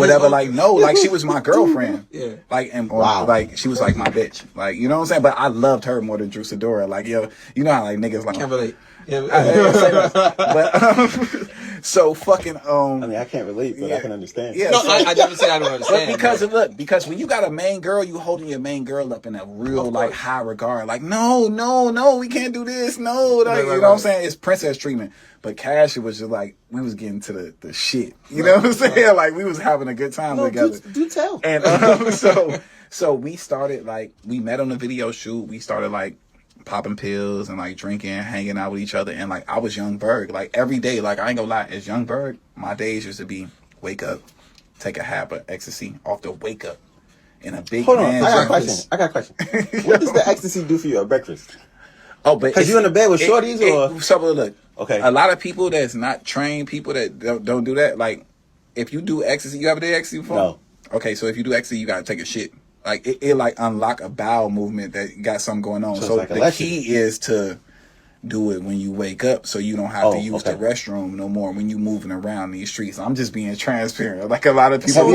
whatever. Like, no, like she was my girlfriend. Yeah. Like, and like she was like my bitch. Like, you know what I'm saying? But I loved her more than Drew Sidora. Like, yo, you know how like niggas like. Can't relate. Yeah. But so fucking I mean, I can't relate, but I can understand. Yeah, no, I never said I don't understand. But because when you got a main girl, you holding your main girl up in a real like high regard. Like, no, we can't do this. No, like, you know what I'm saying? It's princess treatment. But Cash was just like, we was getting to the shit. You know what I'm saying? Like, we was having a good time together. Do tell. And so we started like, we met on a video shoot. We started like popping pills and like drinking, hanging out with each other. And like, I was Young Berg. Like every day, like I ain't gonna lie, as Young Berg, my days used to be wake up, take a hab of ecstasy off the wake up in a big. Hold on, I got a question. What does the ecstasy do for you at breakfast? Oh, but because you in the bed with shorties or so look. Okay. A lot of people that's not trained, people that don't do that. Like, if you do ecstasy, you ever did ecstasy before? No. Okay, so if you do ecstasy, you gotta take a shit. Like it like unlock a bowel movement that got something going on. So like the key is to do it when you wake up, so you don't have to use the restroom no more when you moving around these streets. I'm just being transparent. Like a lot of people, you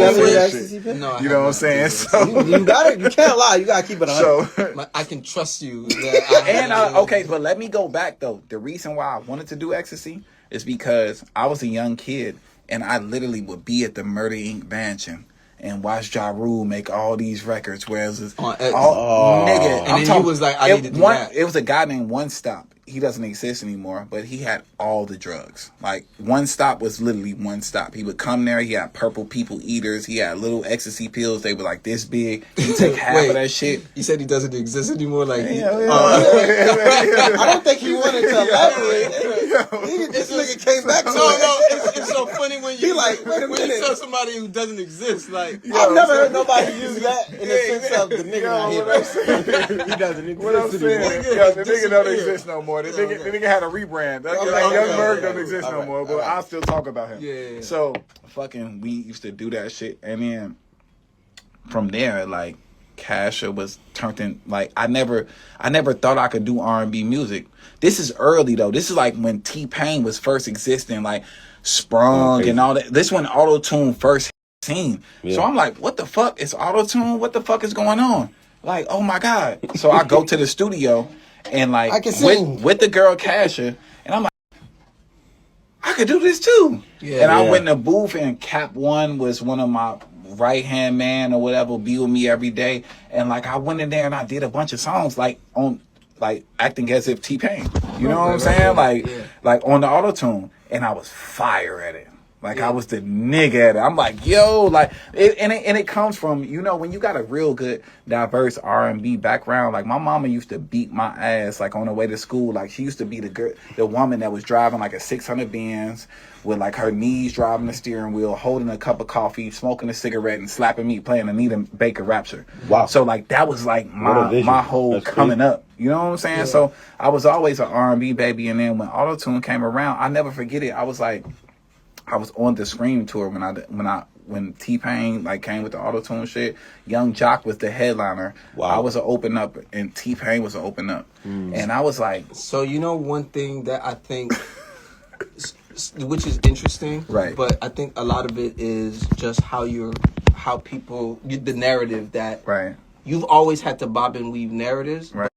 know what I'm saying? So you got it. You can't lie. You gotta keep it on. So I can trust you. That but let me go back though. The reason why I wanted to do ecstasy is because I was a young kid and I literally would be at the Murder Inc. mansion and watch Ja Rule make all these records, whereas nigga, and then he was like, I need to do that. It was a guy named One Stop. He doesn't exist anymore, but he had all the drugs. Like, One Stop was literally One Stop. He would come there, he had purple people eaters, he had little ecstasy pills, they were like this big. He'd take half of that shit. You said he doesn't exist anymore? Like, I don't think he wanted to elaborate. This nigga came back to it's so funny when you you tell somebody who doesn't exist. Like, I've never heard nobody use that in the sense of the nigga not here. He doesn't exist. What I'm saying, the nigga don't exist no more. The nigga had a rebrand. Young Berg don't exist no more, but I'll still talk about him. Yeah. So fucking, we used to do that shit, and then from there, like, Casha was turned in. Like, I never thought I could do R&B music. This is early though. This is like when T-Pain was first existing, like Sprung and all that. This when auto-tune first seen. So I'm like, what the fuck is auto-tune? What the fuck is going on? Like, oh my God. So I go to the studio and like with the girl Casha, and I'm like, I could do this too. I went in the booth, and Cap One was one of my right hand man or whatever, be with me every day. And like, I went in there and I did a bunch of songs like on like acting as if T-Pain. You know what I'm saying? Like on the auto-tune. And I was fire at it. Like, I was the nigga at it. I'm like, yo, like, it comes from, you know, when you got a real good, diverse R&B background. Like, my mama used to beat my ass, like, on the way to school. Like, she used to be the woman that was driving, like, a 600 Benz with, like, her knees driving the steering wheel, holding a cup of coffee, smoking a cigarette, and slapping me, playing Anita Baker Rapture. Wow. So, like, that was, like, my whole coming up. You know what I'm saying? Yeah. So, I was always an R&B baby. And then when auto-tune came around, I never forget it. I was on the Scream tour when T-Pain like came with the auto-tune shit. Young Jock was the headliner. Wow. I was an open up, and T-Pain was an open up. And I was like, so you know, one thing that I think, which is interesting, right? But I think a lot of it is just the narrative that right. You've always had to bob and weave narratives, right?